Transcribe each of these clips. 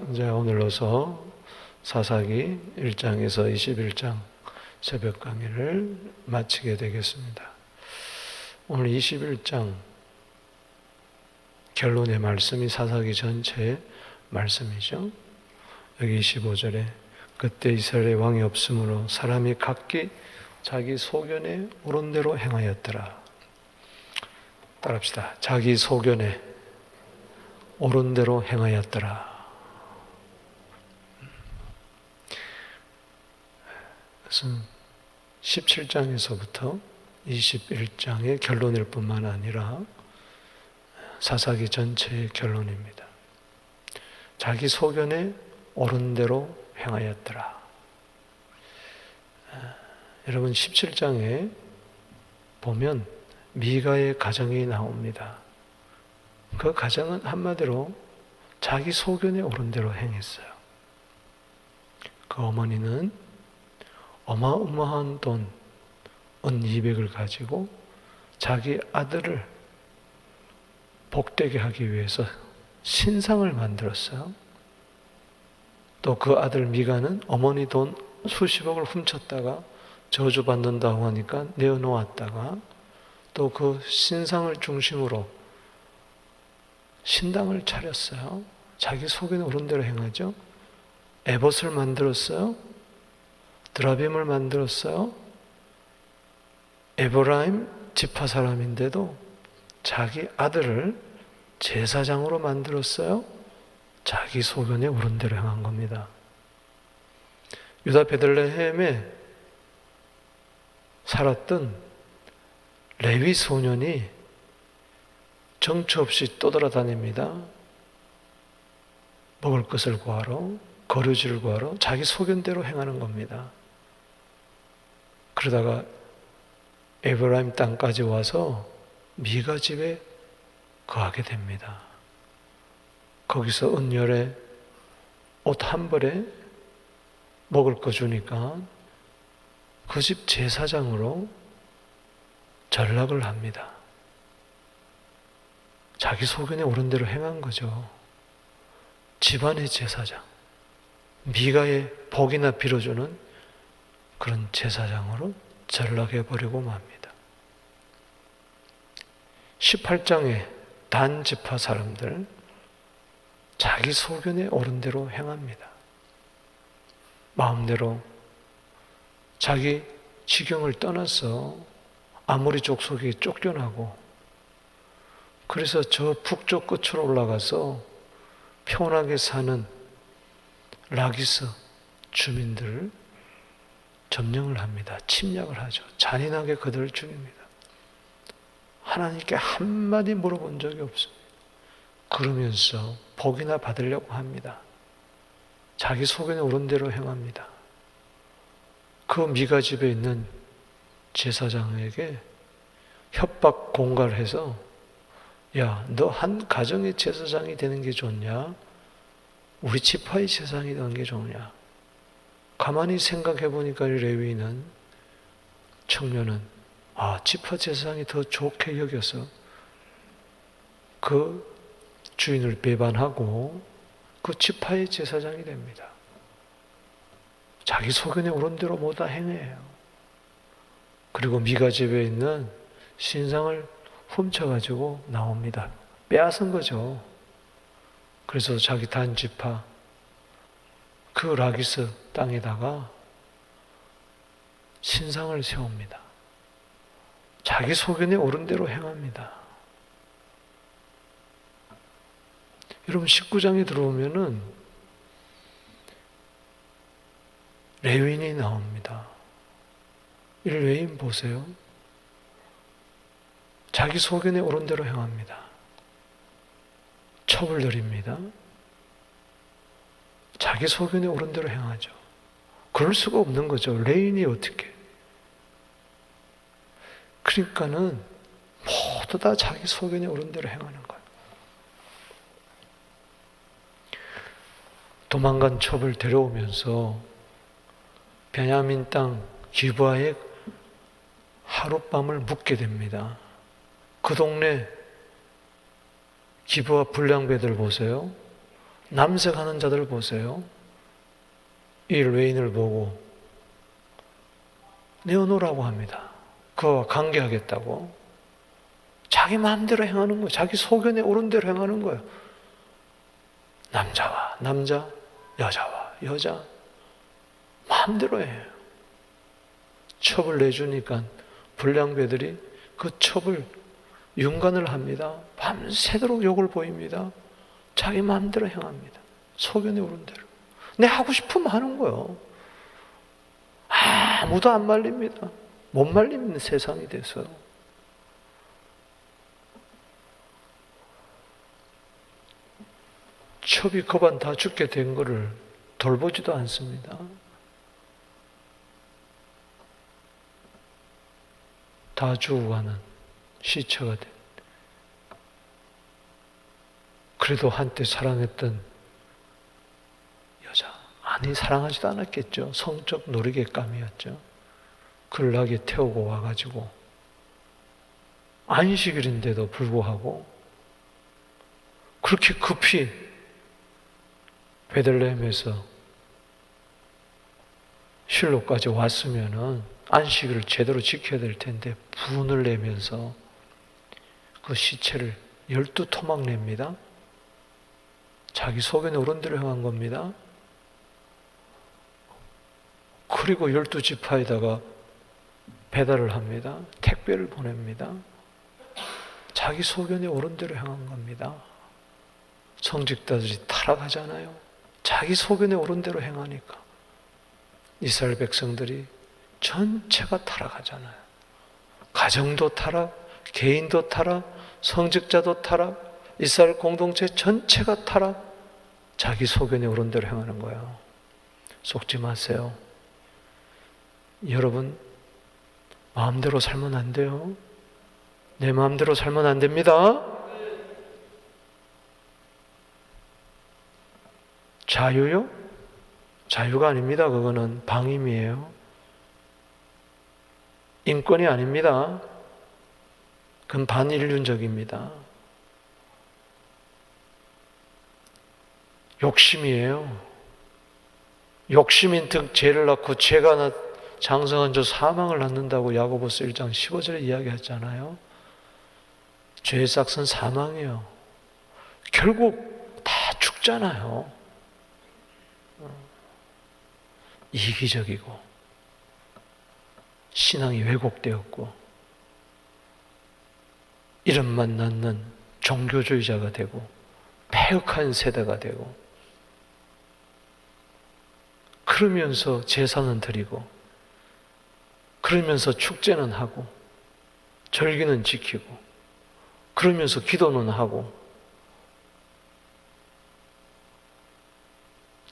이제 오늘로서 사사기 1장에서 21장 새벽 강의를 마치게 되겠습니다. 오늘 21장 결론의 말씀이 사사기 전체의 말씀이죠. 여기 25절에 그때 이스라엘의 왕이 없으므로 사람이 각기 자기 소견에 옳은 대로 행하였더라. 따라합시다. 자기 소견에 옳은 대로 행하였더라. 그것은 17장에서부터 21장의 결론일 뿐만 아니라 사사기 전체의 결론입니다. 자기 소견에 옳은 대로 행하였더라. 여러분 17장에 보면 미가의 가정이 나옵니다. 그 가정은 한마디로 자기 소견에 옳은 대로 행했어요. 그 어머니는 어마어마한 돈, 은 200을 가지고 자기 아들을 복되게 하기 위해서 신상을 만들었어요. 또 그 아들 미가는 어머니 돈 수십억을 훔쳤다가 저주받는다고 하니까 내어놓았다가 또 그 신상을 중심으로 신당을 차렸어요. 자기 속에는 옳은 대로 행하죠. 에봇을 만들었어요. 드라빔을 만들었어요. 에브라임 지파 사람인데도 자기 아들을 제사장으로 만들었어요. 자기 소견에 옳은 대로 행한 겁니다. 유다 베들레헴에 살았던 레위 소년이 정처 없이 떠돌아다닙니다. 먹을 것을 구하러, 거류지를 구하러 자기 소견대로 행하는 겁니다. 그러다가 에브라임 땅까지 와서 미가 집에 거하게 됩니다. 거기서 은열에 옷 한 벌에 먹을 거 주니까 그 집 제사장으로 전락을 합니다. 자기 소견에 옳은 대로 행한 거죠. 집안의 제사장, 미가의 복이나 빌어주는 그런 제사장으로 전락해버리고 맙니다. 18장에 단 지파 사람들 자기 소견에 옳은 대로 행합니다. 마음대로 자기 지경을 떠나서 아모리 족속에 쫓겨나고 그래서 저 북쪽 끝으로 올라가서 평온하게 사는 라기스 주민들을 점령을 합니다. 침략을 하죠. 잔인하게 그들을 죽입니다. 하나님께 한마디 물어본 적이 없습니다. 그러면서 복이나 받으려고 합니다. 자기 소견에 옳은 대로 행합니다. 그 미가 집에 있는 제사장에게 협박 공갈을 해서 야, 너 한 가정의 제사장이 되는 게 좋냐? 우리 지파의 제사장이 되는 게 좋냐? 가만히 생각해 보니까 이 레위인은 청년은 지파 제사장이 더 좋게 여겨서 그 주인을 배반하고 그 지파의 제사장이 됩니다. 자기 소견에 옳은 대로 모두 행해요. 그리고 미가 집에 있는 신상을 훔쳐가지고 나옵니다. 빼앗은 거죠. 그래서 자기 단지파 그 라기스 땅에다가 신상을 세웁니다. 자기 소견에 옳은 대로 행합니다. 여러분 19장에 들어오면은 레위인이 나옵니다. 이 레위인 보세요. 자기 소견에 옳은 대로 행합니다. 첩을 드립니다. 자기 소견에 옳은 대로 행하죠. 그럴 수가 없는 거죠. 레위인이 어떻게? 그러니까는 모두 다 자기 소견에 옳은 대로 행하는 거예요. 도망간 첩을 데려오면서 베냐민 땅 기브아에 하룻밤을 묵게 됩니다. 그 동네 기브아 불량배들 보세요. 남색하는 자들 보세요. 이 외인을 보고 내어놓으라고 합니다. 그와 관계하겠다고. 자기 마음대로 행하는 거예요. 자기 소견에 오른 대로 행하는 거예요. 남자와 남자, 여자와 여자 마음대로 해요. 첩을 내주니까 불량배들이 그 첩을 윤관을 합니다. 밤새도록 욕을 보입니다. 자기 마음대로 행합니다. 소견에 오른 대로. 내 하고 싶으면 하는 거예요. 아무도 안 말립니다. 못 말리는 세상이 돼서요. 첩이 거반 다 죽게 된 거를 돌보지도 않습니다. 다 죽어가는 시체가 된. 그래도 한때 사랑했던 여자, 아니 사랑하지도 않았겠죠. 성적 놀이개감이었죠. 그를 낙에 태우고 와가지고 안식일인데도 불구하고 그렇게 급히 베들레헴에서 실로까지 왔으면은 안식일을 제대로 지켜야 될 텐데 분을 내면서 그 시체를 12토막 냅니다. 자기 소견에 오른 대로 행한 겁니다. 그리고 12지파에다가 배달을 합니다. 택배를 보냅니다. 자기 소견에 오른 대로 행한 겁니다. 성직자들이 타락하잖아요. 자기 소견에 오른 대로 행하니까 이스라엘 백성들이 전체가 타락하잖아요. 가정도 타락, 개인도 타락, 성직자도 타락, 이스라엘 공동체 전체가 타락, 자기 소견에 오른 대로 행하는 거예요. 속지 마세요. 여러분, 마음대로 살면 안 돼요. 내 마음대로 살면 안 됩니다. 자유요? 자유가 아닙니다. 그거는 방임이에요. 인권이 아닙니다. 그건 반인륜적입니다. 욕심이에요. 욕심인 득 죄를 낳고 죄가 장성한 저 사망을 낳는다고 야고보서 1장 15절에 이야기했잖아요. 죄의 싹은 사망이에요. 결국 다 죽잖아요. 이기적이고 신앙이 왜곡되었고 이름만 낳는 종교주의자가 되고 폐역한 세대가 되고 그러면서 제사는 드리고 그러면서 축제는 하고 절기는 지키고 그러면서 기도는 하고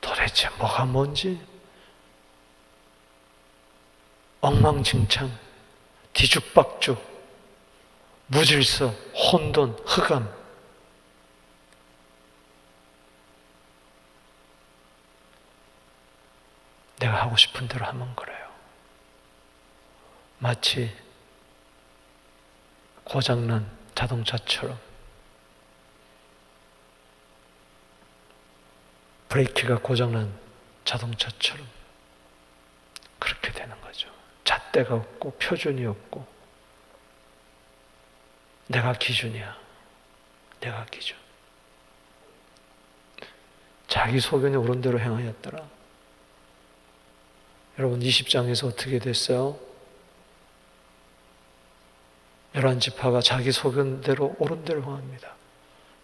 도대체 뭐가 뭔지 엉망진창, 뒤죽박죽, 무질서, 혼돈, 흑암. 내가 하고 싶은 대로 하면 그래요. 마치 고장난 자동차처럼 브레이크가 고장난 자동차처럼 그렇게 되는 거죠. 잣대가 없고 표준이 없고 내가 기준이야. 내가 기준. 자기 소견에 오른 대로 행하였더라. 여러분 20장에서 어떻게 됐어요? 11지파가 자기 소견대로 오른 대로 행합니다.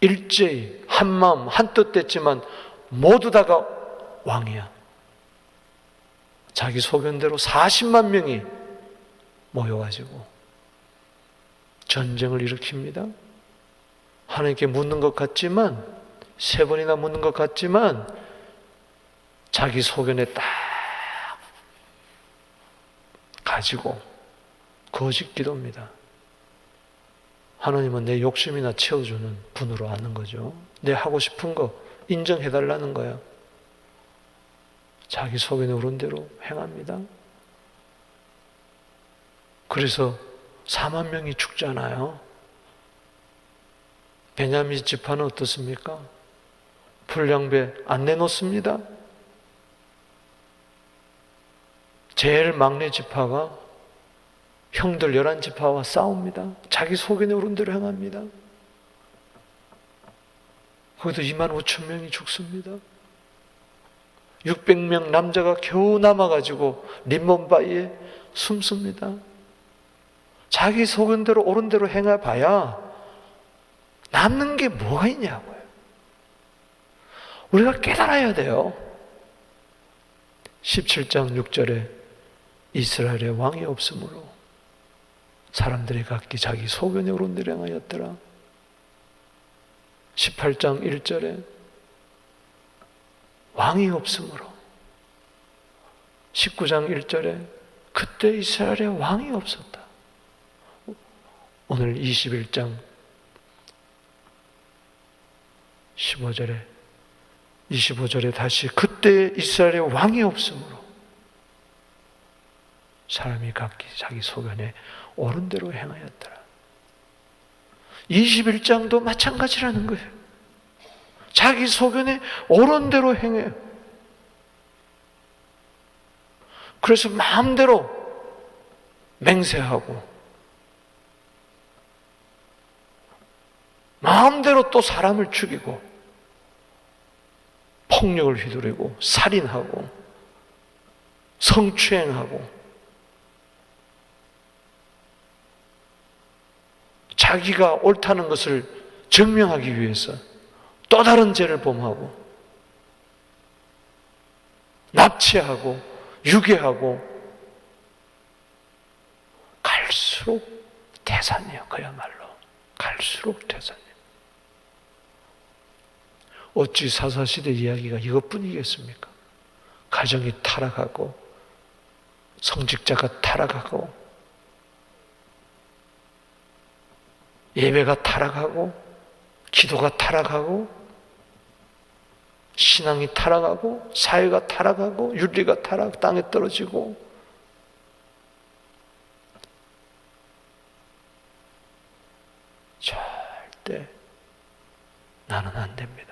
일제히 한마음 한뜻 됐지만 모두 다가 왕이야. 자기 소견대로 40만 명이 모여가지고 전쟁을 일으킵니다. 하나님께 묻는 것 같지만 3번이나 묻는 것 같지만 자기 소견에 딱 가지고 거짓 기도입니다. 하나님은 내 욕심이나 채워주는 분으로 아는 거죠. 내 하고 싶은 거 인정해달라는 거예요. 자기 소견에 오른 대로 행합니다. 그래서 4만 명이 죽잖아요. 베냐민 지파는 어떻습니까? 불량배 안 내놓습니다. 제일 막내 지파가 형들 11지파와 싸웁니다. 자기 소견에 오른 대로 행합니다. 거기도 25,000명이 죽습니다. 600명 남자가 겨우 남아가지고 림몬바위에 숨습니다. 자기 소견대로 옳은 대로 행해봐야 남는 게 뭐가 있냐고요. 우리가 깨달아야 돼요. 17장 6절에 이스라엘의 왕이 없으므로 사람들이 각기 자기 소견에 옳은 대로 행하였더라. 18장 1절에 왕이 없으므로, 19장 1절에 그때 이스라엘에 왕이 없었다. 오늘 21장 25절에 다시 그때 이스라엘에 왕이 없으므로 사람이 각기 자기 소견에 옳은 대로 행하였더라. 21장도 마찬가지라는 거예요. 자기 소견에 옳은 대로 행해요. 그래서 마음대로 맹세하고 마음대로 또 사람을 죽이고 폭력을 휘두르고 살인하고 성추행하고 자기가 옳다는 것을 증명하기 위해서 또 다른 죄를 범하고 납치하고 유괴하고 갈수록 태산이에요. 그야말로 갈수록 태산이에요. 어찌 사사시대 이야기가 이것뿐이겠습니까? 가정이 타락하고 성직자가 타락하고 예배가 타락하고 기도가 타락하고 신앙이 타락하고 사회가 타락하고 윤리가 타락, 땅에 떨어지고 절대 나는 안 됩니다.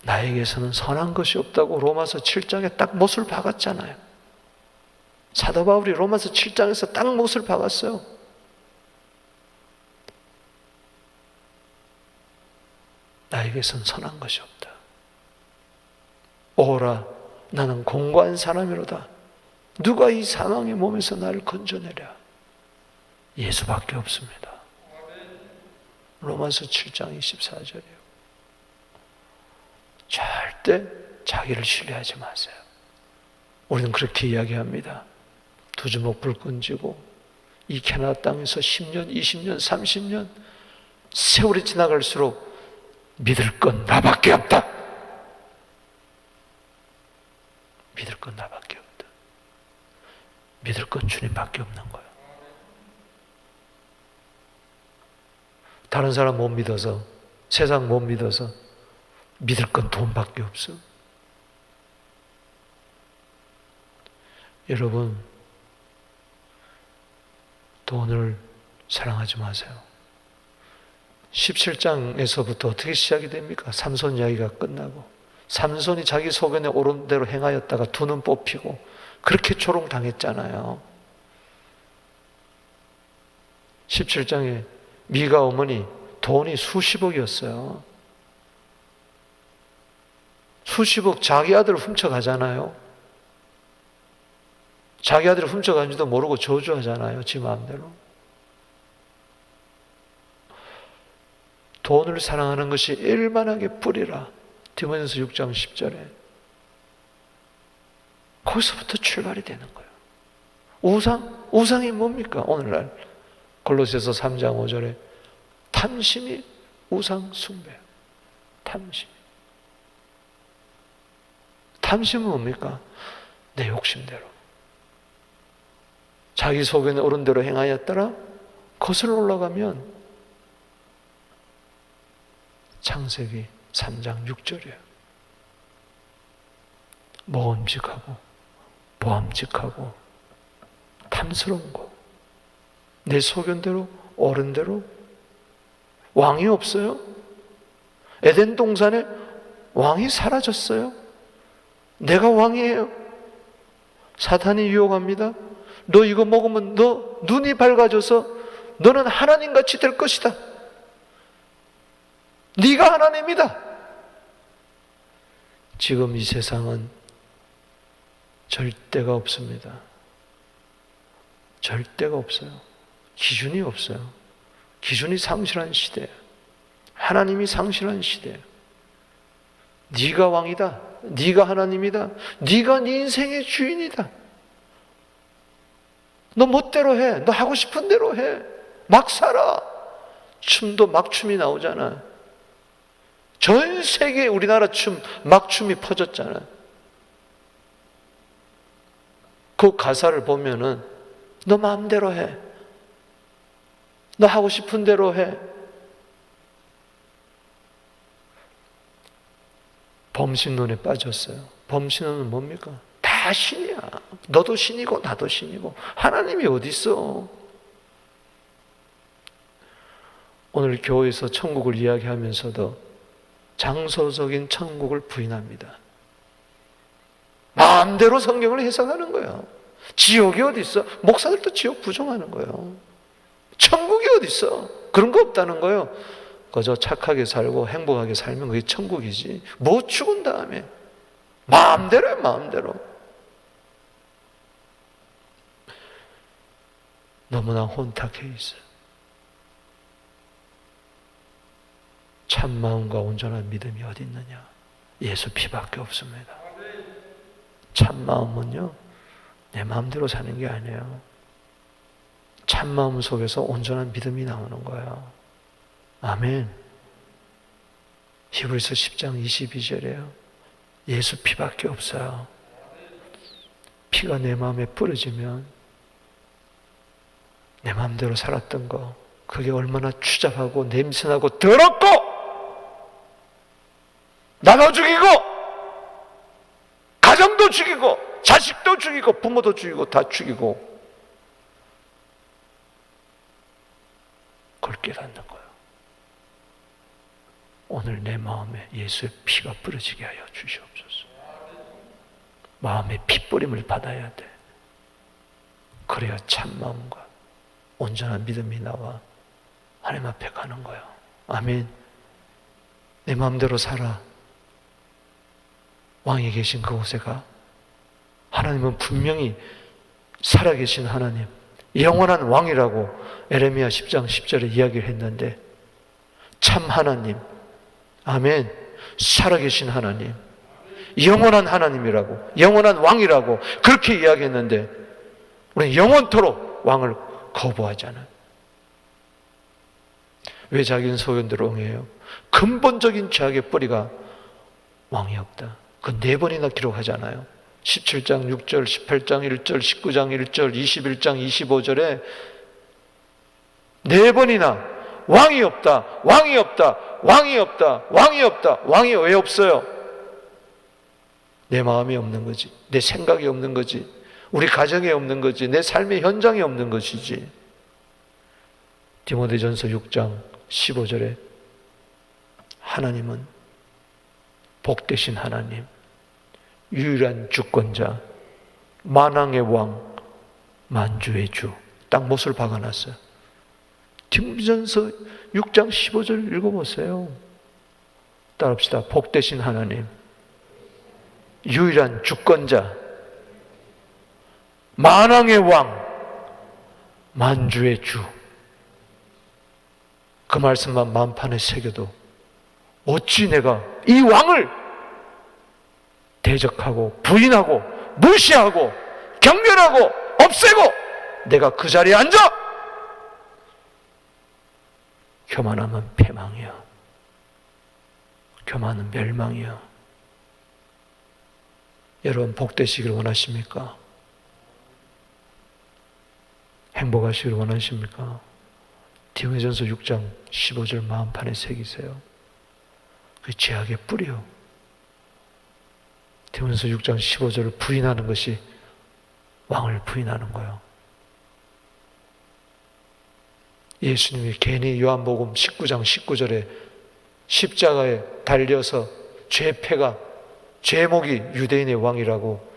나에게서는 선한 것이 없다고 로마서 7장에 딱 못을 박았잖아요. 사도 바울이 로마서 7장에서 딱 못을 박았어요. 나에게선 선한 것이 없다. 오라, 나는 공고한 사람이로다. 누가 이 사망의 몸에서 나를 건져내랴? 예수밖에 없습니다. 로마서 7장 24절이에요. 절대 자기를 신뢰하지 마세요. 우리는 그렇게 이야기합니다. 두 주먹 불끈 쥐고 이 캐나다 땅에서 10년, 20년, 30년 세월이 지나갈수록 믿을 건 나밖에 없다. 믿을 건 나밖에 없다. 믿을 건 주님밖에 없는 거예요. 다른 사람 못 믿어서, 세상 못 믿어서 믿을 건 돈밖에 없어. 여러분, 돈을 사랑하지 마세요. 17장에서부터 어떻게 시작이 됩니까? 삼손 이야기가 끝나고 삼손이 자기 소견에 옳은 대로 행하였다가 두 눈 뽑히고 그렇게 조롱당했잖아요. 17장에 미가 어머니 돈이 수십억이었어요. 수십억 자기 아들 훔쳐가잖아요. 자기 아들 훔쳐간지도 모르고 저주하잖아요. 지 마음대로. 돈을 사랑하는 것이 일만하게 뿌리라. 디모데전서 6장 10절에. 거기서부터 출발이 되는 거예요. 우상이 뭡니까? 오늘날 골로새서 3장 5절에 탐심이 우상 숭배. 탐심은 뭡니까? 내 욕심대로. 자기 소견에 옳은 대로 행하였더라. 거슬러 올라가면 창세기 3장 6절이에요. 모험직하고 보암직하고 탐스러운 거. 내 소견대로 옳은 대로 왕이 없어요. 에덴 동산에 왕이 사라졌어요. 내가 왕이에요. 사탄이 유혹합니다. 너 이거 먹으면 너 눈이 밝아져서 너는 하나님같이 될 것이다. 네가 하나님이다. 지금 이 세상은 절대가 없습니다. 절대가 없어요. 기준이 없어요. 기준이 상실한 시대예요. 하나님이 상실한 시대예요. 네가 왕이다. 네가 하나님이다. 네가 네 인생의 주인이다. 너 멋대로 해. 너 하고 싶은 대로 해. 막 살아. 춤도 막춤이 나오잖아. 전 세계에 우리나라 춤, 막춤이 퍼졌잖아. 그 가사를 보면은 너 마음대로 해. 너 하고 싶은 대로 해. 범신론에 빠졌어요. 범신론은 뭡니까? 다 신이야. 너도 신이고 나도 신이고 하나님이 어디 있어? 오늘 교회에서 천국을 이야기하면서도 장소적인 천국을 부인합니다. 마음대로 성경을 해석하는 거예요. 지옥이 어디 있어? 목사들도 지옥 부정하는 거예요. 천국이 어디 있어? 그런 거 없다는 거예요. 그저 착하게 살고 행복하게 살면 그게 천국이지. 뭐 죽은 다음에 마음대로 해, 마음대로. 너무나 혼탁해 있어요. 참 마음과 온전한 믿음이 어디 있느냐? 예수 피밖에 없습니다. 참 마음은요, 내 마음대로 사는 게 아니에요. 참 마음 속에서 온전한 믿음이 나오는 거예요. 아멘. 히브리서 10장 22절에요. 예수 피밖에 없어요. 피가 내 마음에 뿌려지면 내 마음대로 살았던 거, 그게 얼마나 추잡하고 냄새나고 더럽고 나도 죽이고 가정도 죽이고 자식도 죽이고 부모도 죽이고 다 죽이고, 그걸 깨닫는 거예요. 오늘 내 마음에 예수의 피가 뿌려지게 하여 주시옵소서. 마음의 피뿌림을 받아야 돼. 그래야 참 마음과 온전한 믿음이 나와 하나님 앞에 가는 거예요. 아멘. 내 마음대로 살아. 왕이 계신 그곳에 가. 하나님은 분명히 살아계신 하나님, 영원한 왕이라고 에레미야 10장 10절에 이야기를 했는데, 참 하나님, 아멘, 살아계신 하나님, 영원한 하나님이라고, 영원한 왕이라고 그렇게 이야기했는데 우리는 영원토록 왕을 거부하잖아요. 왜 자기는 소견대로 응해요? 근본적인 죄악의 뿌리가 왕이 없다. 그 4번이나 기록하잖아요. 17장 6절, 18장 1절, 19장 1절, 21장 25절에 4번이나 왕이 없다, 왕이 없다, 왕이 없다, 왕이 없다. 왕이 왜 없어요? 내 마음이 없는 거지, 내 생각이 없는 거지, 우리 가정에 없는 거지, 내 삶의 현장에 없는 것이지. 디모데전서 6장 15절에 하나님은 복되신 하나님, 유일한 주권자, 만왕의 왕, 만주의 주, 딱 못을 박아놨어요. 디모데전서 6장 15절 읽어보세요. 따라합시다. 복되신 하나님, 유일한 주권자, 만왕의 왕, 만주의 주. 그 말씀만 만판에 새겨도 어찌 내가 이 왕을 대적하고 부인하고 무시하고 경멸하고 없애고 내가 그 자리에 앉아? 교만하면 패망이야. 교만은 멸망이야. 여러분 복되시길 원하십니까? 행복하시길 원하십니까? 디모데전서 6장 15절 마음판에 새기세요. 그 죄악의 뿌리요. 디모데전서 6장 15절을 부인하는 것이 왕을 부인하는 거예요. 예수님이 괜히 요한복음 19장 19절에 십자가에 달려서 죄패가, 제목이 유대인의 왕이라고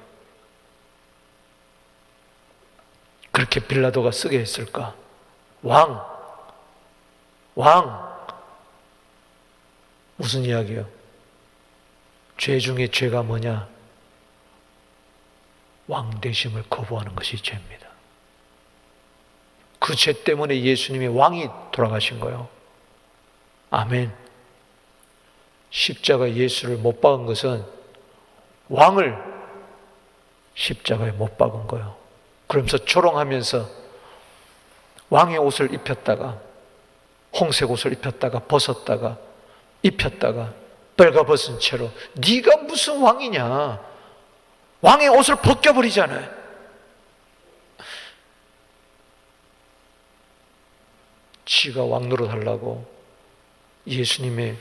그렇게 빌라도가 쓰게 했을까? 왕. 무슨 이야기요? 죄 중에 죄가 뭐냐? 왕 되심을 거부하는 것이 죄입니다. 그 죄 때문에 예수님이 왕이 돌아가신 거예요. 아멘. 십자가 예수를 못 박은 것은 왕을 십자가에 못 박은 거예요. 그러면서 조롱하면서 왕의 옷을 입혔다가 홍색 옷을 입혔다가 벗었다가 입혔다가 빨가벗은 채로 네가 무슨 왕이냐? 왕의 옷을 벗겨버리잖아요. 지가 왕 노릇하려고 예수님의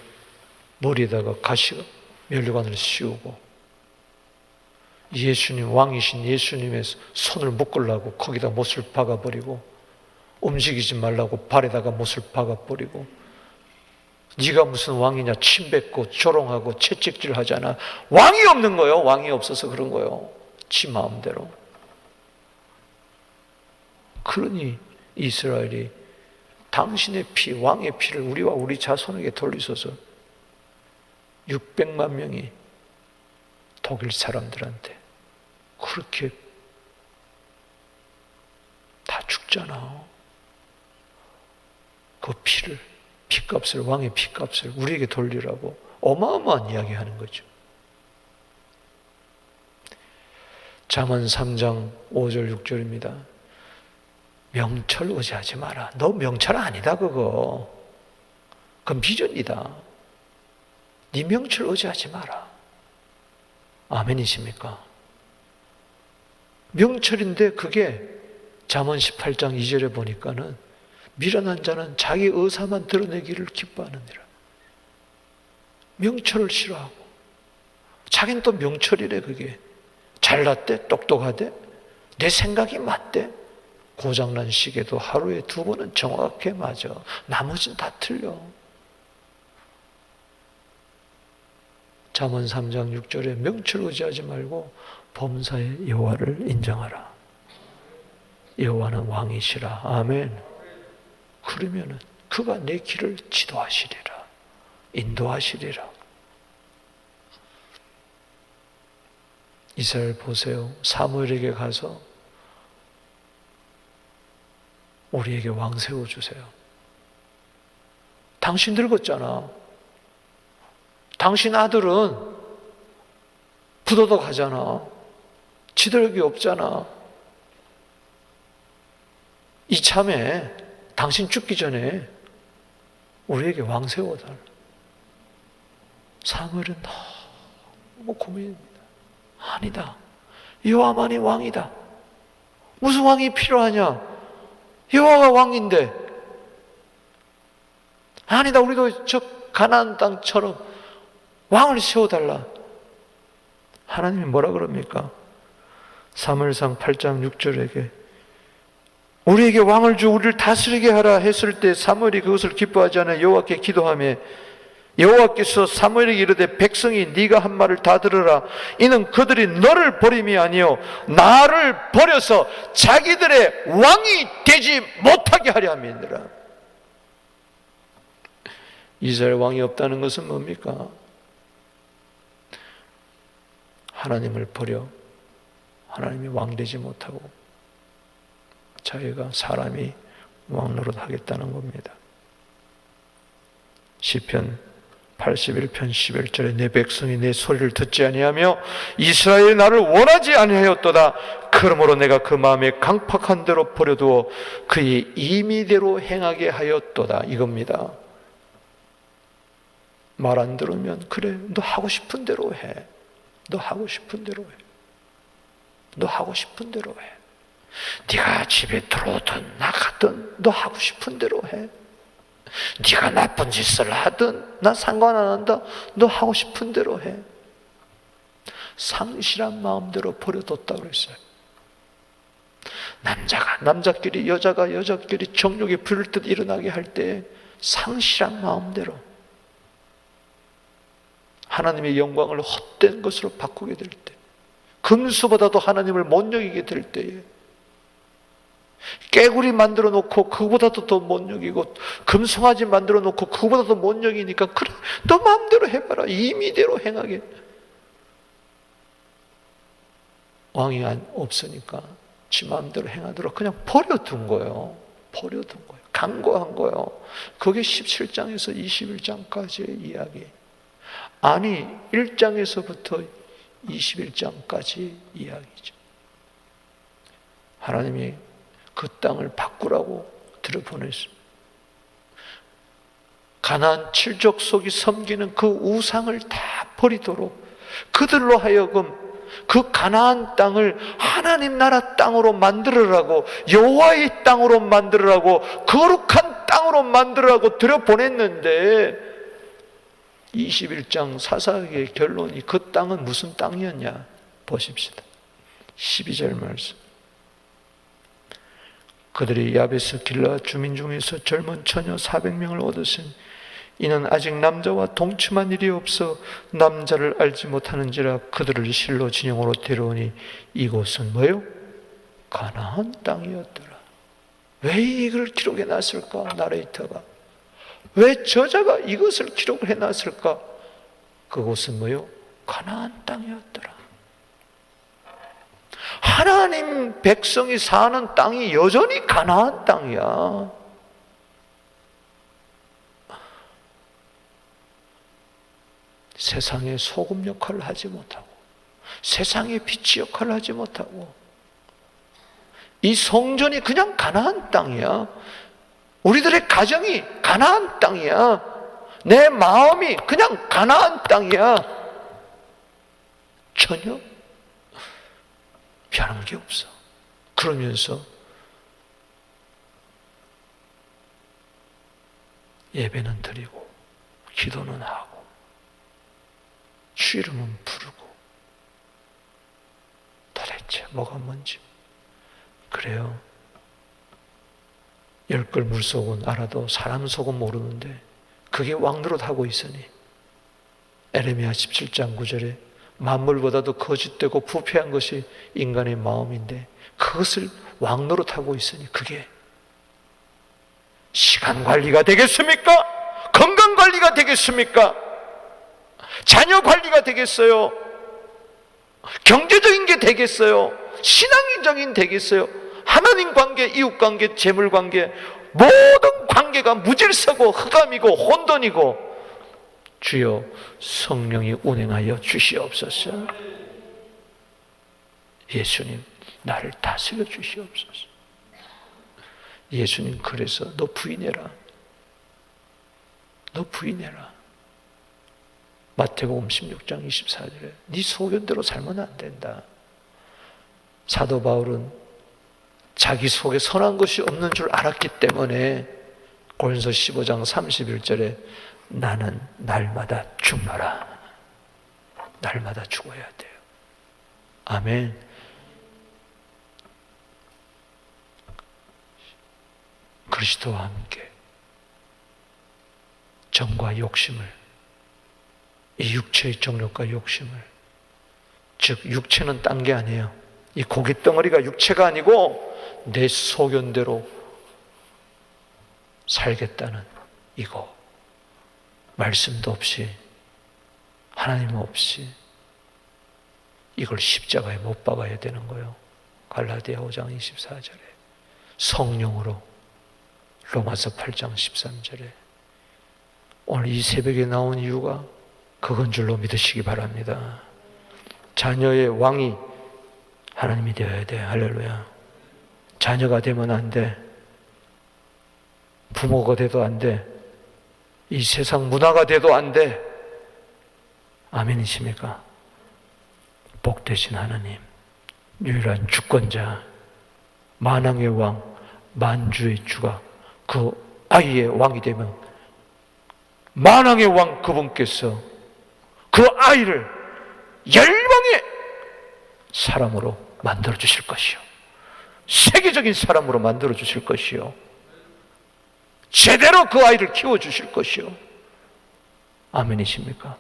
머리에다가 면류관을 씌우고 예수님, 왕이신 예수님의 손을 묶으려고 거기다 못을 박아버리고 움직이지 말라고 발에다가 못을 박아버리고 네가 무슨 왕이냐 침뱉고 조롱하고 채찍질 하잖아. 왕이 없는 거예요. 왕이 없어서 그런 거예요. 지 마음대로. 그러니 이스라엘이 당신의 피, 왕의 피를 우리와 우리 자손에게 돌리소서. 600만 명이 독일 사람들한테 그렇게 다 죽잖아. 그 피를, 피값을, 왕의 피값을 우리에게 돌리라고 어마어마한 이야기 하는 거죠. 잠언 3장 5절 6절입니다. 명철 의지하지 마라. 너 명철 아니다 그거. 그건 비전이다. 네 명철 의지하지 마라. 아멘이십니까? 명철인데 그게 잠언 18장 2절에 보니까는 미련한 자는 자기 의사만 드러내기를 기뻐하느니라. 명철을 싫어하고 자기는 또 명철이래. 그게 잘났대, 똑똑하대, 내 생각이 맞대. 고장난 시계도 하루에 2번은 정확하게 맞아. 나머지는 다 틀려. 잠언 3장 6절에 명철 의지하지 말고 범사의 여호와를 인정하라. 여호와는 왕이시라. 아멘. 그러면은 그가 내 길을 지도하시리라. 인도하시리라. 이스라엘 보세요. 사무엘에게 가서 우리에게 왕 세워주세요. 당신 늙었잖아. 당신 아들은 부도덕 하잖아. 지도력이 없잖아. 이참에 당신 죽기 전에 우리에게 왕 세워달라. 사무엘은 너무 고민입니다. 아니다. 여호와만이 왕이다. 무슨 왕이 필요하냐? 여호와가 왕인데. 아니다. 우리도 저 가나안 땅처럼 왕을 세워달라. 하나님이 뭐라 그럽니까? 사무엘상 8장 6절에게 우리에게 왕을 주 우리를 다스리게 하라 했을 때 사무엘이 그것을 기뻐하지 않아 여호와께 기도하며 여호와께서 사무엘에게 이르되 백성이 네가 한 말을 다 들으라. 이는 그들이 너를 버림이 아니요 나를 버려서 자기들의 왕이 되지 못하게 하려 함이니라. 이스라엘 왕이 없다는 것은 뭡니까? 하나님을 버려 하나님이 왕 되지 못하고 자기가 사람이 왕노릇 하겠다는 겁니다. 시편 81편 11절에 내 백성이 내 소리를 듣지 아니하며 이스라엘이 나를 원하지 아니하였도다. 그러므로 내가 그 마음에 강팍한 대로 버려두어 그의 임의대로 행하게 하였도다. 이겁니다. 말 안 들으면 그래 너 하고 싶은 대로 해. 너 하고 싶은 대로 해. 너 하고 싶은 대로 해. 네가 집에 들어오든 나가든 너 하고 싶은 대로 해. 네가 나쁜 짓을 하든 나 상관 안 한다. 너 하고 싶은 대로 해. 상실한 마음대로 버려뒀다고 그랬어요. 남자가 남자끼리 여자가 여자끼리 정욕이 불듯 일어나게 할 때 상실한 마음대로 하나님의 영광을 헛된 것으로 바꾸게 될 때, 금수보다도 하나님을 못 여기게 될 때에, 깨구리 만들어 놓고 그거보다도 더 못 여기고, 금송아지 만들어 놓고 그거보다도 못 여기니까, 그래, 너 마음대로 해봐라, 임의대로 행하게. 왕이 없으니까 지 마음대로 행하도록 그냥 버려둔 거예요. 버려둔 거예요. 강구한 거예요. 그게 17장에서 21장까지의 이야기. 아니, 1장에서부터 21장까지 이야기죠. 하나님이 그 땅을 바꾸라고 들여보냈습니다. 가나안 7족속이 섬기는 그 우상을 다 버리도록 그들로 하여금 그 가나안 땅을 하나님 나라 땅으로 만들으라고, 여호와의 땅으로 만들으라고, 거룩한 땅으로 만들으라고 들여보냈는데 21장 사사기의 결론이 그 땅은 무슨 땅이었냐 보십시다. 12절 말씀. 그들이 야베스 길라 주민 중에서 젊은 처녀 400명을 얻으신 이는 아직 남자와 동침한 일이 없어 남자를 알지 못하는지라 그들을 실로 진영으로 데려오니 이곳은 뭐예요? 가나안 땅이었더라. 왜 이걸 기록해 놨을까? 나레이터가 왜 저자가 이것을 기록을 해놨을까? 그곳은 뭐예요? 가나안 땅이었더라. 하나님 백성이 사는 땅이 여전히 가나안 땅이야. 세상의 소금 역할을 하지 못하고, 세상의 빛 역할을 하지 못하고, 이 성전이 그냥 가나안 땅이야. 우리들의 가정이 가나안 땅이야. 내 마음이 그냥 가나안 땅이야. 전혀 변한 게 없어. 그러면서 예배는 드리고 기도는 하고 주이름은 부르고 도대체 뭐가 뭔지. 그래요. 열걸 물속은 알아도 사람 속은 모르는데 그게 왕노릇하고 있으니 에레미야 17장 9절에 만물보다도 거짓되고 부패한 것이 인간의 마음인데 그것을 왕노릇하고 있으니 그게 시간 관리가 되겠습니까? 건강 관리가 되겠습니까? 자녀 관리가 되겠어요? 경제적인 게 되겠어요? 신앙적인 되겠어요? 하나님 관계, 이웃 관계, 재물 관계, 모든 관계가 무질서고 흑암이고 혼돈이고, 주여 성령이 운행하여 주시옵소서. 예수님 나를 다스려 주시옵소서. 예수님 그래서 너 부인해라. 너 부인해라. 마태복음 16장 24절에 네 소견대로 살면 안 된다. 사도 바울은 자기 속에 선한 것이 없는 줄 알았기 때문에 고린도서 15장 31절에 나는 날마다 죽노라. 날마다 죽어야 돼요. 아멘. 그리스도와 함께 정과 욕심을, 이 육체의 정욕과 욕심을, 즉 육체는 딴 게 아니에요. 이 고깃덩어리가 육체가 아니고 내 소견대로 살겠다는 이거, 말씀도 없이 하나님 없이 이걸 십자가에 못 박아야 되는 거예요. 갈라디아 5장 24절에 성령으로, 로마서 8장 13절에. 오늘 이 새벽에 나온 이유가 그건 줄로 믿으시기 바랍니다. 자녀의 왕이 하나님이 되어야 돼. 할렐루야. 자녀가 되면 안 돼. 부모가 돼도 안 돼. 이 세상 문화가 돼도 안 돼. 아멘이십니까? 복되신 하나님, 유일한 주권자, 만왕의 왕, 만주의 주가 그 아이의 왕이 되면 만왕의 왕 그분께서 그 아이를 열방의 사람으로 만들어 주실 것이요, 세계적인 사람으로 만들어 주실 것이요, 제대로 그 아이를 키워 주실 것이요. 아멘이십니까?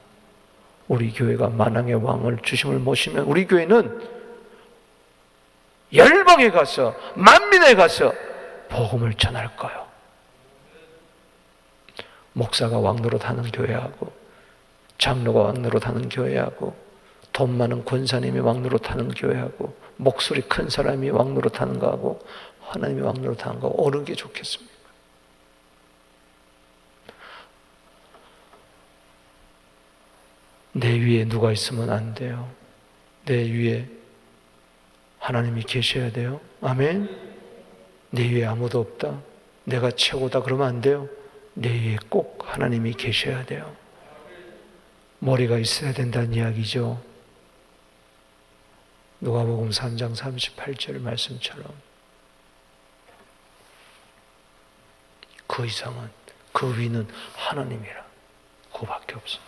우리 교회가 만왕의 왕을 주심을 모시면 우리 교회는 열방에 가서 만민에 가서 복음을 전할 거예요. 목사가 왕 노릇하는 교회하고 장로가 왕 노릇하는 교회하고 돈 많은 권사님이 왕 노릇하는 교회하고 목소리 큰 사람이 왕 노릇하는 거하고 하나님이 왕 노릇하는 거 어느 게 좋겠습니까? 내 위에 누가 있으면 안 돼요. 내 위에 하나님이 계셔야 돼요. 아멘. 내 위에 아무도 없다, 내가 최고다 그러면 안 돼요. 내 위에 꼭 하나님이 계셔야 돼요. 머리가 있어야 된다는 이야기죠. 누가복음 3장 38절 말씀처럼 그 이상은, 그 위는 하나님이라, 그거밖에 없습니다.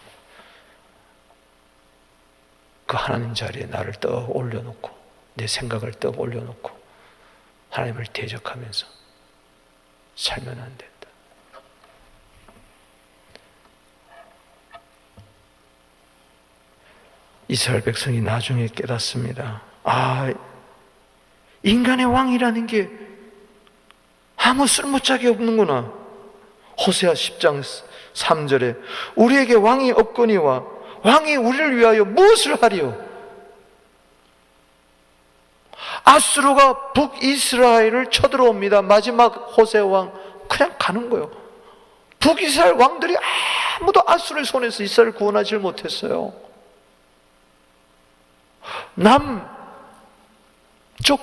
그 하나님 자리에 나를 떡 올려놓고 내 생각을 떡 올려놓고 하나님을 대적하면서 살면 안 된다. 이스라엘 백성이 나중에 깨닫습니다. 아, 인간의 왕이라는 게 아무 쓸모짝이 없는구나. 호세아 10장 3절에 우리에게 왕이 없거니와 왕이 우리를 위하여 무엇을 하리요? 아수르가 북이스라엘을 쳐들어옵니다. 마지막 호세 왕 그냥 가는 거예요. 북이스라엘 왕들이 아무도 아수르의 손에서 이스라엘을 구원하지 못했어요. 남쪽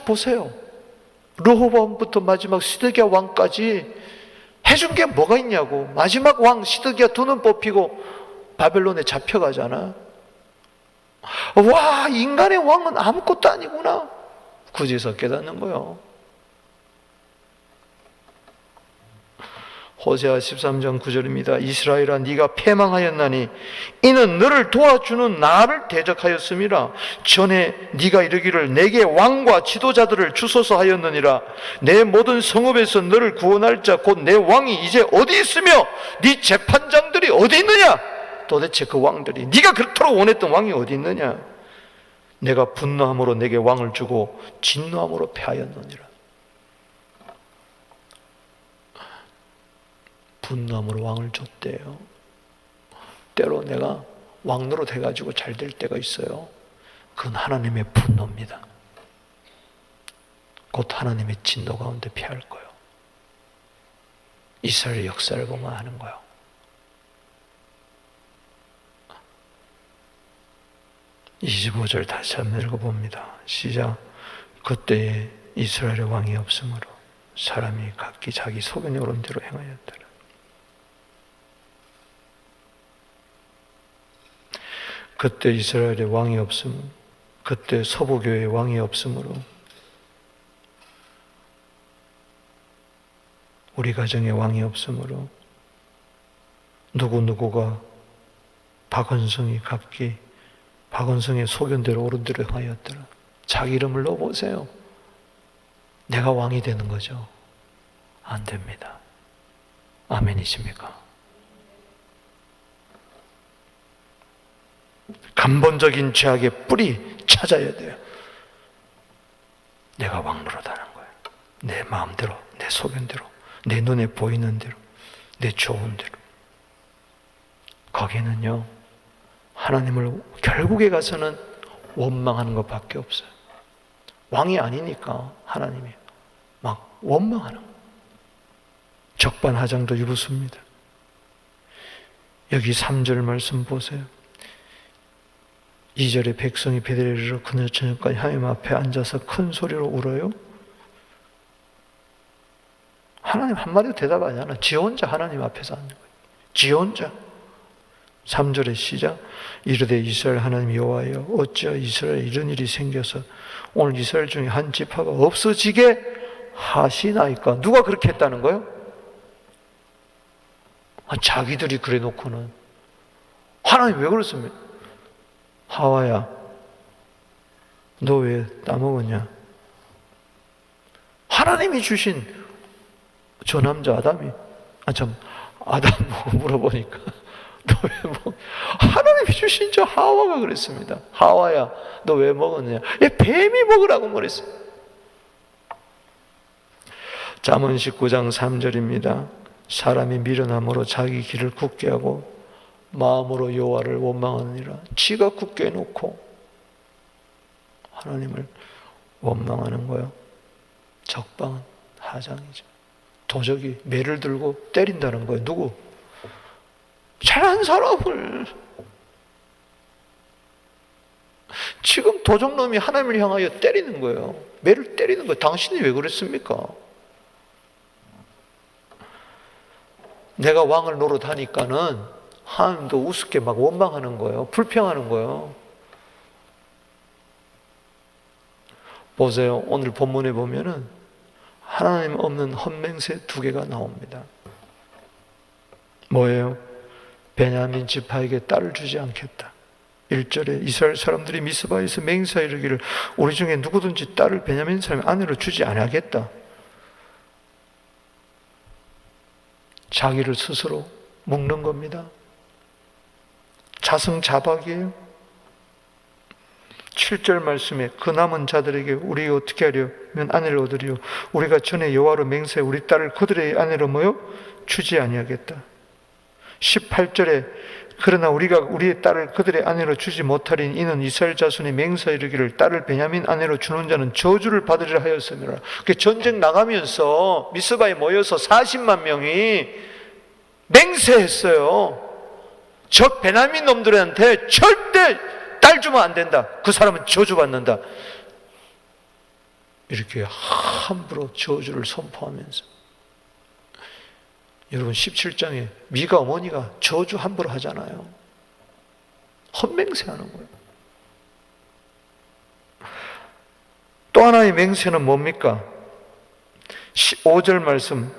보세요. 르호보암부터 마지막 시드기야 왕까지 해준 게 뭐가 있냐고. 마지막 왕 시드기야 두 눈 뽑히고 바벨론에 잡혀가잖아. 와, 인간의 왕은 아무것도 아니구나. 그제서 깨닫는 거예요. 호세아 13장 9절입니다. 이스라엘아, 네가 패망하였나니 이는 너를 도와주는 나를 대적하였음이라. 전에 네가 이르기를 내게 왕과 지도자들을 주소서 하였느니라. 내 모든 성읍에서 너를 구원할 자 곧 내 왕이 이제 어디 있으며 네 재판장들이 어디 있느냐? 도대체 그 왕들이, 네가 그토록 원했던 왕이 어디 있느냐? 내가 분노함으로 내게 왕을 주고 진노함으로 패하였느니라. 분노함으로 왕을 줬대요. 때로 내가 왕노릇 해가지고 잘 될 때가 있어요. 그건 하나님의 분노입니다. 곧 하나님의 진노 가운데 피할 거예요. 이스라엘 역사를 보면 아는 거예요. (25절) 다시 한번 읽어봅니다. 시작. 그때에 이스라엘의 왕이 없으므로 사람이 각기 자기 소견에 오른 대로 행하였더라. 그때 이스라엘의 왕이 없으므로, 그때 서부교회의 왕이 없으므로 우리 가정의 왕이 없으므로 누구누구가 박원성이 각기 박원성의 소견대로 옳은 대로 행하였더라. 자기 이름을 넣어보세요. 내가 왕이 되는 거죠. 안 됩니다. 아멘이십니까? 근본적인 죄악의 뿌리 찾아야 돼요. 내가 왕 노릇하는 거예요. 내 마음대로, 내 소견대로, 내 눈에 보이는 대로, 내 좋은 대로. 거기는요, 하나님을 결국에 가서는 원망하는 것밖에 없어요. 왕이 아니니까 하나님이 막 원망하는 거예요. 적반하장도 이루습니다. 여기 3절 말씀 보세요. 2절에 백성이 베델에 이르러 그늘 저녁까지 하나님 앞에 앉아서 큰 소리로 울어요. 하나님 한마디도 대답하지 않아. 지 혼자 하나님 앞에서 앉는 거예요. 지 혼자. 3절의 시작. 이르되 이스라엘 하나님 여호와여, 어찌하여 이스라엘에 이런 일이 생겨서 오늘 이스라엘 중에 한 지파가 없어지게 하시나이까. 누가 그렇게 했다는 거예요? 자기들이 그래 놓고는. 하나님 왜 그렇습니까? 하와야, 너 왜 따먹었냐? 하나님이 주신 저 남자 아담이, 아담 보고 물어보니까 너 왜 먹? 하나님이 주신 저 하와가 그랬습니다. 하와야, 너 왜 먹었냐? 얘 뱀이 먹으라고 그랬어요. 잠언 19장 3절입니다. 사람이 미련함으로 자기 길을 굳게 하고 마음으로 여호와를 원망하느니라. 지가 굳게 해놓고 하나님을 원망하는 거예요. 적방은 하장이죠. 도적이 매를 들고 때린다는 거예요. 누구? 잘한 사람을. 지금 도적놈이 하나님을 향하여 때리는 거예요. 매를 때리는 거예요. 당신이 왜 그랬습니까? 내가 왕을 노릇하니까는 하나님도 우습게 막 원망하는 거예요. 불평하는 거예요. 보세요. 오늘 본문에 보면은 하나님 없는 헛맹세 2개가 나옵니다. 뭐예요? 베냐민 지파에게 딸을 주지 않겠다. 1절에 이스라엘 사람들이 미스바에서 맹세하여 이르기를 우리 중에 누구든지 딸을 베냐민 사람의 아내로 주지 않겠다. 자기를 스스로 묶는 겁니다. 자승자박이에요. 7절 말씀에 그 남은 자들에게 우리가 어떻게 하려면 아내를 얻으리요 우리가 전에 여호와로 맹세해 우리 딸을 그들의 아내로 뭐요? 주지 아니하겠다. 18절에 그러나 우리가 우리의 딸을 그들의 아내로 주지 못하리니 이는 이스라엘 자손이 맹세하여 이르기를 딸을 베냐민 아내로 주는 자는 저주를 받으리라 하였음이라. 전쟁 나가면서 미스바에 모여서 40만 명이 맹세했어요. 저 베냐민 놈들한테 절대 딸 주면 안 된다. 그 사람은 저주받는다. 이렇게 함부로 저주를 선포하면서 여러분 17장에 미가 어머니가 저주 함부로 하잖아요. 헛맹세하는 거예요. 또 하나의 맹세는 뭡니까? 5절 말씀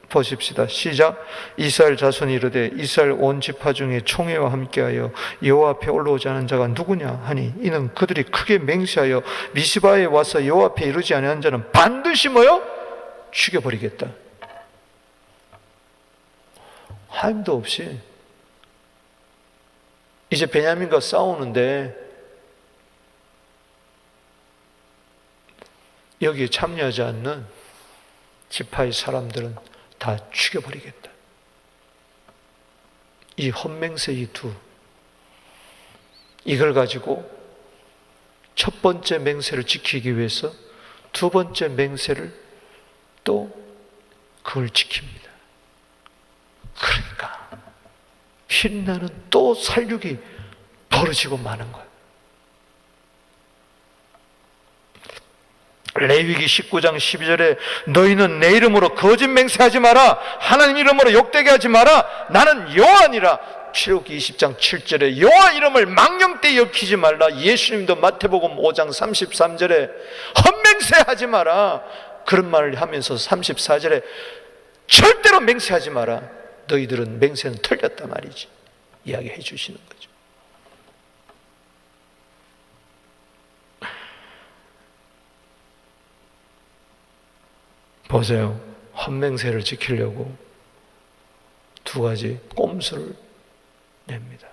보십시다. 시작. 이스라엘 자손이 이르되 이스라엘 온 지파 중에 총회와 함께하여 여호와 앞에 올라오지 않은 자가 누구냐 하니 이는 그들이 크게 맹세하여 미스바에 와서 여호와 앞에 이르지 아니한 자는 반드시 뭐요? 죽여버리겠다. 하임도 없이 이제 베냐민과 싸우는데 여기에 참여하지 않는 지파의 사람들은 다 죽여버리겠다. 이 헛맹세 이 두, 이걸 가지고 첫 번째 맹세를 지키기 위해서 두 번째 맹세를 또 그걸 지킵니다. 그러니까 피나는 또 살육이 벌어지고 마는 거예요. 레위기 19장 12절에 너희는 내 이름으로 거짓 맹세하지 마라. 하나님 이름으로 욕되게 하지 마라. 나는 여호와니라. 출애굽기 20장 7절에 여호와 이름을 망령되이 여기지 말라. 예수님도 마태복음 5장 33절에 헛맹세하지 마라. 그런 말을 하면서 34절에 절대로 맹세하지 마라. 너희들은 맹세는 틀렸다 말이지. 이야기해 주시는 거죠. 보세요. 헛맹세를 지키려고 두 가지 꼼수를 냅니다.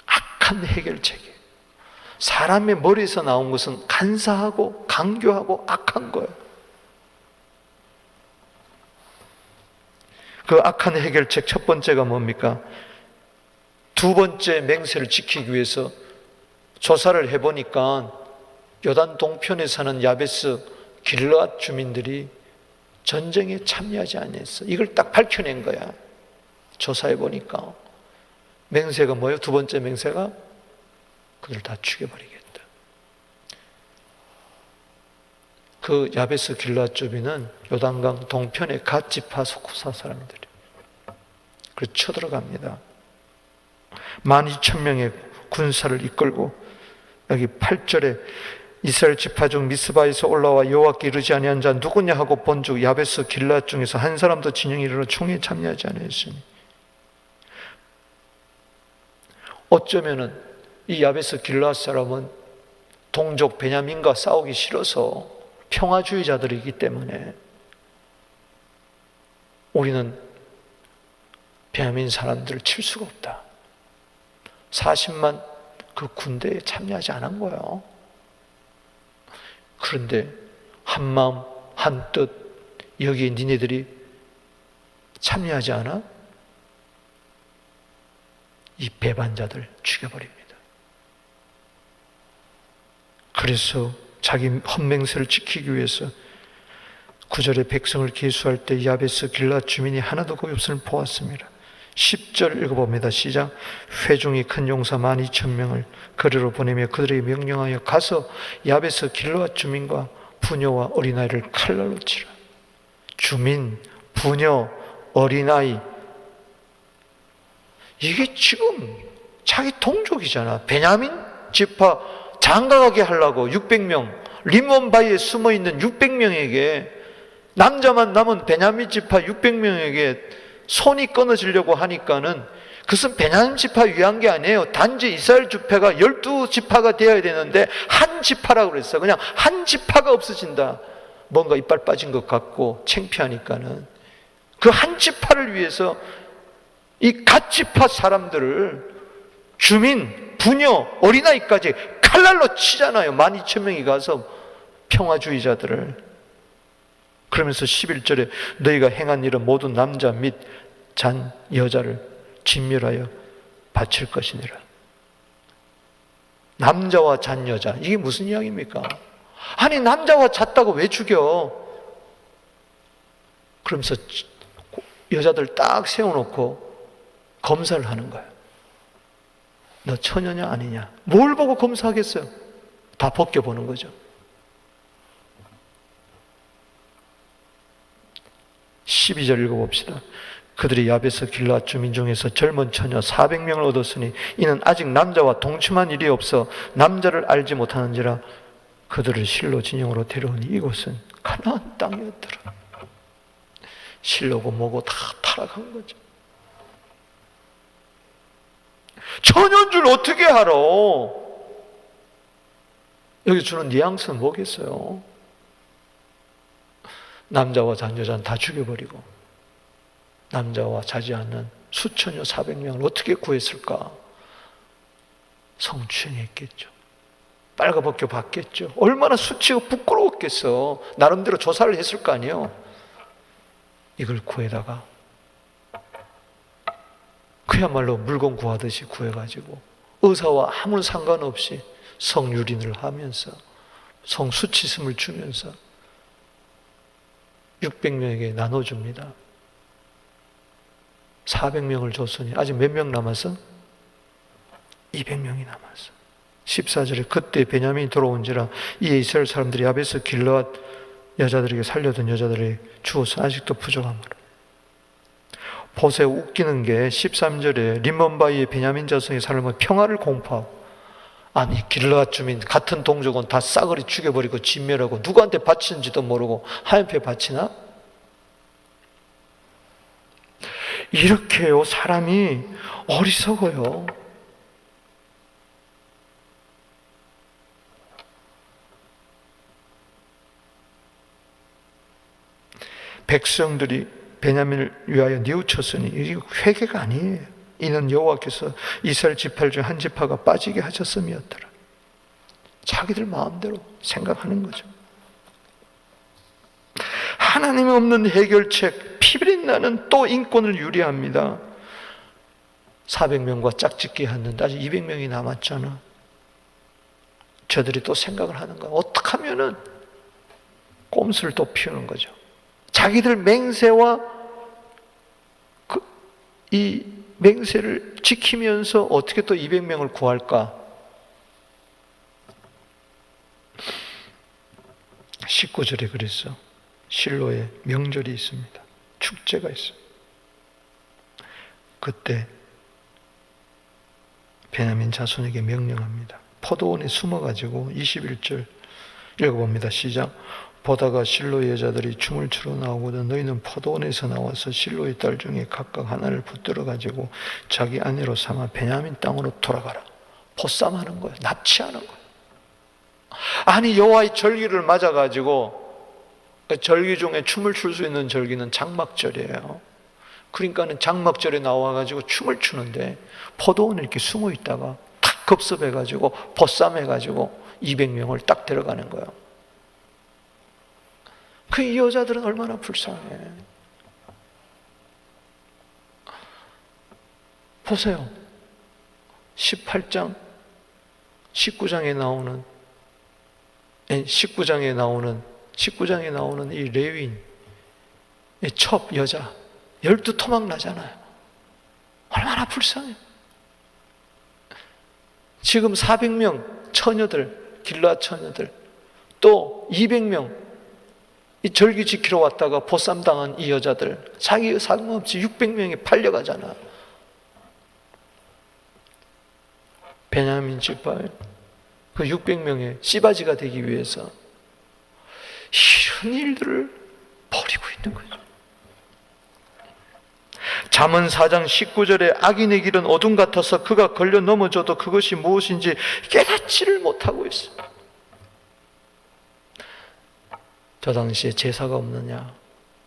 악한 해결책이에요. 사람의 머리에서 나온 것은 간사하고 강교하고 악한 거예요. 그 악한 해결책 첫 번째가 뭡니까? 두 번째 맹세를 지키기 위해서 조사를 해보니까 요단 동편에 사는 야베스 길르앗 주민들이 전쟁에 참여하지 않았어. 이걸 딱 밝혀낸 거야. 조사해 보니까 맹세가 뭐예요? 두 번째 맹세가 그들 다 죽여버리겠다. 그 야베스 길르앗 주민은 요단강 동편의 갓 지파 소쿠사 사람들이. 그래서 쳐들어갑니다. 12,000명의 군사를 이끌고 여기 8절에 이스라엘 지파 중 미스바에서 올라와 여호와께 이르지 아니한 자 누구냐 하고 본즉 야베스 길르앗 중에서 한 사람도 진영에 이르러 총에 참여하지 아니하였으니. 어쩌면은 이 야베스 길르앗 사람은 동족 베냐민과 싸우기 싫어서 평화주의자들이기 때문에 우리는 베냐민 사람들을 칠 수가 없다. 40만 그 군대에 참여하지 않은 거예요. 그런데 한마음 한뜻 여기에 니네들이 참여하지 않아? 이 배반자들 죽여버립니다. 그래서 자기 헌맹세를 지키기 위해서 9절에 백성을 계수할 때 야베스 길앗 주민이 하나도 거기 없음을 보았습니다. 10절 읽어봅니다. 시작. 회중이 큰 용사 12,000명을 거리로 보내며 그들에게 명령하여 가서 야베스 길앗 주민과 부녀와 어린아이를 칼날로 치라. 주민, 부녀, 어린아이, 이게 지금 자기 동족이잖아. 베냐민 지파 장가가게 하려고 600명, 림몬바위에 숨어있는 600명에게, 남자만 남은 베냐민 지파 600명에게 손이 끊어지려고 하니까는 그것은 베냐민 지파 위한 게 아니에요. 단지 이스라엘 지파가 12지파가 되어야 되는데 한 지파라고 그랬어. 그냥 한 지파가 없어진다. 뭔가 이빨 빠진 것 같고 창피하니까는 그 한 지파를 위해서 이 갓 지파 사람들을, 주민, 부녀, 어린아이까지 칼날로 치잖아요. 12,000명이 가서 평화주의자들을. 그러면서 11절에 너희가 행한 일은 모든 남자 및 잔 여자를 진멸하여 바칠 것이니라. 남자와 잔 여자, 이게 무슨 이야기입니까? 아니 남자와 잤다고 왜 죽여? 그러면서 여자들 딱 세워놓고 검사를 하는 거예요. 너 처녀냐 아니냐? 뭘 보고 검사하겠어요? 다 벗겨보는 거죠. 12절 읽어봅시다. 그들이 야베스 길앗 주민 중에서 젊은 처녀 400명을 얻었으니 이는 아직 남자와 동침한 일이 없어 남자를 알지 못하는지라 그들을 실로 진영으로 데려오니 이곳은 가나안 땅이었더라. 실로고 뭐고 다 타락한 거죠. 처녀인 줄 어떻게 알아? 여기 주는 뉘앙스는 뭐겠어요? 남자와 잔 여자는 다 죽여버리고 남자와 자지 않는 수천여 400명을 어떻게 구했을까? 성추행했겠죠. 빨가벗겨 봤겠죠. 얼마나 수치고 부끄러웠겠어. 나름대로 조사를 했을 거 아니에요. 이걸 구해다가 그야말로 물건 구하듯이 구해가지고 의사와 아무 상관없이 성유린을 하면서 성수치심을 주면서 600명에게 나눠줍니다. 400명을 줬으니 아직 몇 명 남았어? 200명이 남았어. 14절에 그때 베냐민이 돌아온지라 이에 이스라엘 사람들이 야베스 길앗 여자들에게 살려둔 여자들이 주어서 아직도 부족하므로. 보세요. 웃기는 게 13절에 림몬바위의 베냐민 자손의 삶은 평화를 공포하고, 아니 길앗 주민 같은 동족은 다 싸그리 죽여버리고 진멸하고 누구한테 바치는지도 모르고 하나님께 바치나? 이렇게요. 사람이 어리석어요. 백성들이 베냐민을 위하여 뉘우쳤으니 이게 회개가 아니에요. 이는 여호와께서 이스라엘 지파 중 한 지파가 빠지게 하셨음이었더라. 자기들 마음대로 생각하는 거죠. 하나님이 없는 해결책, 피비린 나는 또 인권을 유리합니다. 400명과 짝짓기 했는데 아직 200명이 남았잖아. 저들이 또 생각을 하는 거야. 어떻게 하면은 꼼수를 또 피우는 거죠. 자기들 맹세와 이 맹세를 지키면서 어떻게 또 200명을 구할까? 19절에 그랬어. 실로에 명절이 있습니다. 축제가 있어요. 그때 베냐민 자손에게 명령합니다. 포도원에 숨어가지고 21절 읽어봅니다. 시작. 보다가 실로의 여자들이 춤을 추러 나오거든 너희는 포도원에서 나와서 실로의 딸 중에 각각 하나를 붙들어 가지고 자기 아내로 삼아 베냐민 땅으로 돌아가라. 보쌈하는 거예요. 납치하는 거예요. 아니 여호와의 절기를 맞아가지고, 절기 중에 춤을 출 수 있는 절기는 장막절이에요. 그러니까는 장막절에 나와가지고 춤을 추는데 포도원에 이렇게 숨어 있다가 탁 급습해가지고 보쌈해가지고 200명을 딱 데려가는 거예요. 그 이 여자들은 얼마나 불쌍해. 보세요. 18장, 19장에 나오는 이 레위인, 이 첩 여자, 12토막 나잖아요. 얼마나 불쌍해. 지금 400명 처녀들, 길르앗 처녀들, 또 200명 이 절기 지키러 왔다가 보쌈당한 이 여자들, 자기 상관없이 600명이 팔려가잖아. 베냐민 지파에 그 600명의 씨바지가 되기 위해서 이런 일들을 벌이고 있는 거죠. 잠언 4장 19절에 악인의 길은 어둠 같아서 그가 걸려 넘어져도 그것이 무엇인지 깨닫지를 못하고 있습니다. 저 당시에 제사가 없느냐,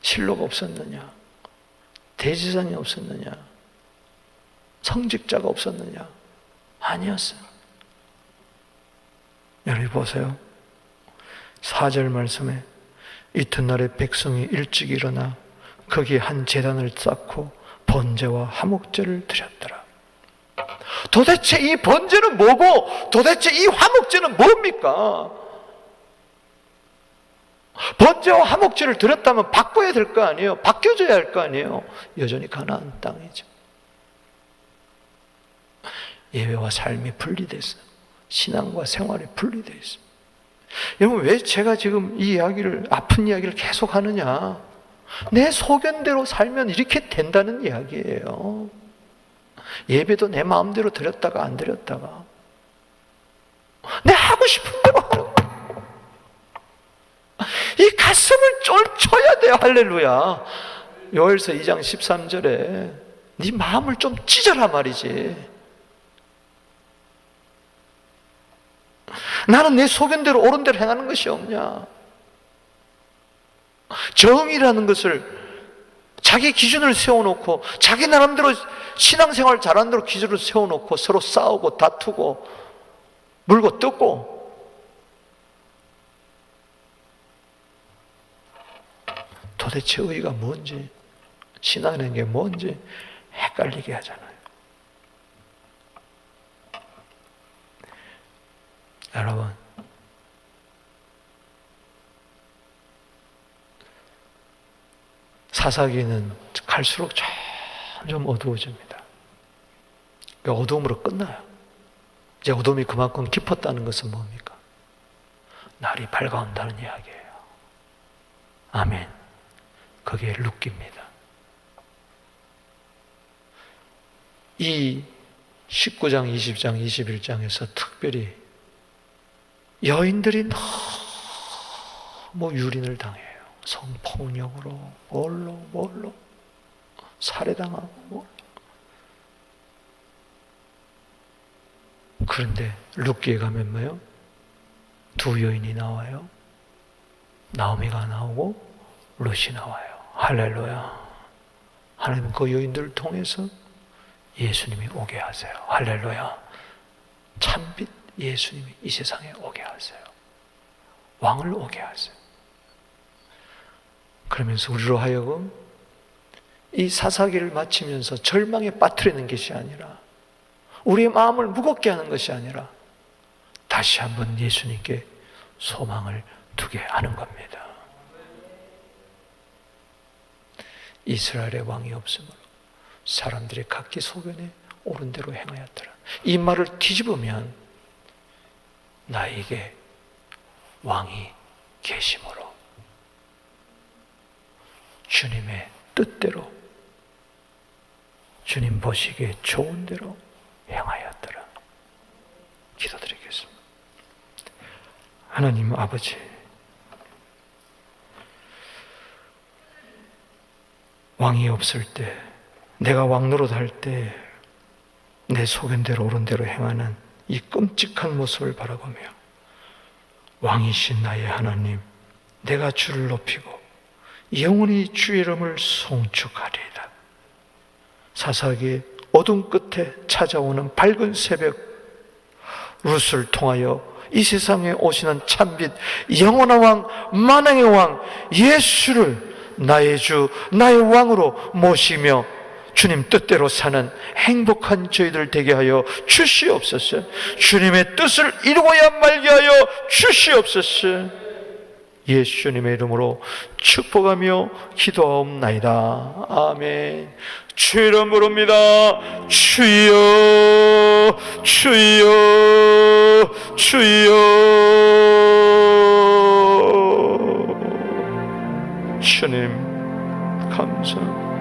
실로가 없었느냐, 대제사장이 없었느냐, 성직자가 없었느냐? 아니었어요. 여러분 보세요. 4절 말씀에 이튿날에 백성이 일찍 일어나 거기에 한 제단을 쌓고 번제와 화목제를 드렸더라. 도대체 이 번제는 뭐고 도대체 이 화목제는 뭡니까? 번제와 화목제를 드렸다면 바꿔야 될 거 아니에요? 바뀌어져야 할 거 아니에요? 여전히 가나안 땅이죠. 예배와 삶이 분리됐어요. 신앙과 생활이 분리되어 있습니다. 여러분, 왜 제가 지금 이 이야기를, 아픈 이야기를 계속 하느냐? 내 소견대로 살면 이렇게 된다는 이야기예요. 예배도 내 마음대로 드렸다가 안 드렸다가 내 하고 싶은 대로 하는 거예요. 이 가슴을 쫄쳐야 돼요. 할렐루야. 요엘서 2장 13절에 네 마음을 좀 찢어라 말이지. 나는 내 소견대로 옳은 대로 행하는 것이 없냐? 정의라는 것을 자기 기준을 세워놓고 자기 나름대로 신앙생활 잘하는 대로 기준을 세워놓고 서로 싸우고 다투고 물고 뜯고, 도대체 의의가 뭔지, 신앙이라는 게 뭔지 헷갈리게 하잖아요. 여러분, 사사기는 갈수록 점점 어두워집니다. 어두움으로 끝나요. 이제 어둠이 그만큼 깊었다는 것은 뭡니까? 날이 밝아온다는 이야기예요. 아멘. 그게 룻기입니다. 이 19장, 20장, 21장에서 특별히 여인들이 너무 유린을 당해요. 성폭력으로, 뭘로 살해당하고. 그런데 룻기에 가면 뭐예요? 두 여인이 나와요. 나오미가 나오고 룻이 나와요. 할렐루야. 하나님은 그 여인들을 통해서 예수님이 오게 하세요. 할렐루야. 참빛 예수님이 이 세상에 오게 하세요. 왕을 오게 하세요. 그러면서 우리로 하여금 이 사사기를 마치면서 절망에 빠뜨리는 것이 아니라, 우리의 마음을 무겁게 하는 것이 아니라 다시 한번 예수님께 소망을 두게 하는 겁니다. 이스라엘의 왕이 없으므로 사람들이 각기 소견에 옳은 대로 행하였더라. 이 말을 뒤집으면 나에게 왕이 계심으로 주님의 뜻대로, 주님 보시기에 좋은 대로 행하였더라. 기도드리겠습니다. 하나님 아버지, 왕이 없을 때, 내가 왕노릇 할 때 내 소견대로 옳은 대로 행하는 이 끔찍한 모습을 바라보며, 왕이신 나의 하나님, 내가 주를 높이고 영원히 주의 이름을 송축하리이다. 사사기의 어둠 끝에 찾아오는 밝은 새벽, 룻을 통하여 이 세상에 오시는 참빛 영원한 왕, 만왕의 왕 예수를 나의 주, 나의 왕으로 모시며 주님 뜻대로 사는 행복한 저희들 되게 하여 주시옵소서. 주님의 뜻을 이루어야 말게 하여 주시옵소서. 예수님의 이름으로 축복하며 기도하옵나이다. 아멘. 주 이름 부릅니다. 주여, 주여, 주여. 주님 감사합니다.